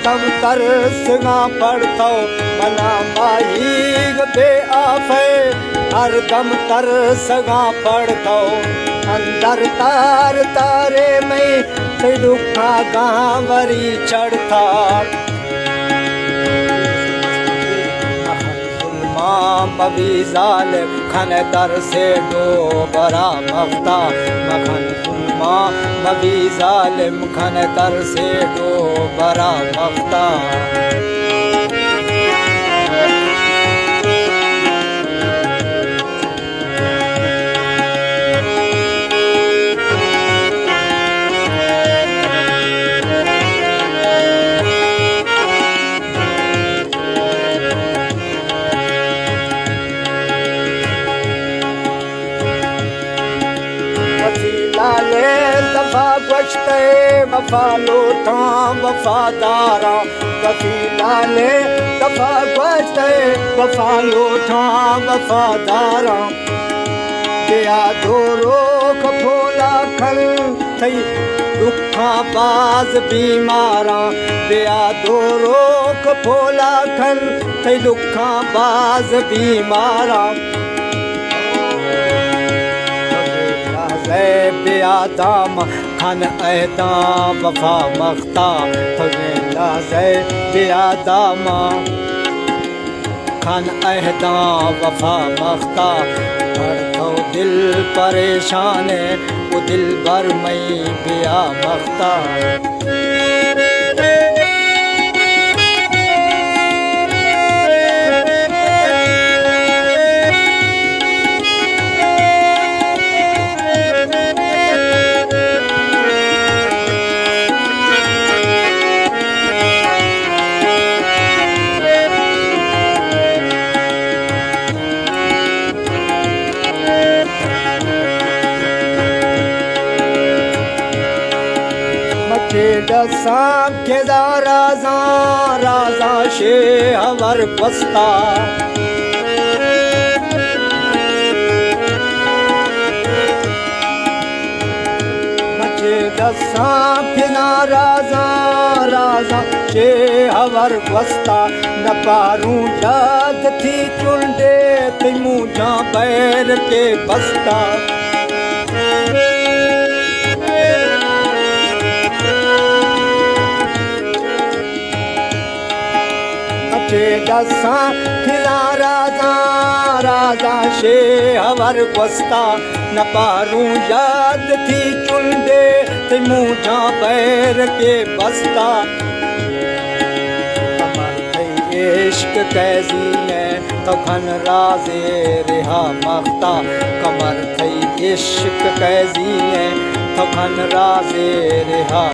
दम तरसगा पड़तो मना माहीग बे आफे हर दम तरसगा पड़तो अंदर तार तारे में ते दुखा गांवरी चढ़ता मवी जालिम खन दर से डो बरा मफ्ता मखन सुलमा मवी जालिम खन दर से डो बरा मफ्ता लाले दफा गश्ते वफा लोटा वफादारा कभी लाले दफा गश्ते वफा लोटा वफादारा दिया दो रोक फोला खल थई दुखा बाज बीमारा दिया दो रोक फोला खल थई दुखा बाज बीमारा बेआदाम खन अहदा वफा मख्ता फवेला से बेआदाम खन अहदा वफा मख्ता हर तो दिल परेशान है वो दिल भर मई बेआ मख्ता दसा केदा राजा राजा शे हवर बस्ता मचे दसा केदा राजा राजा शे हवर बस्ता न पारू याद थी चुंडे तिमू जा बैर के बस्ता दसा खिला राजा राजा शे हवर बस्ता न पारू याद थी चुंडे ते मुझा पैर के बस्ता कमर थई इश्क कैजी है तो खन राजे रिहा मख्ता कमर थई इश्क कैजी है तो खन राजे रिहा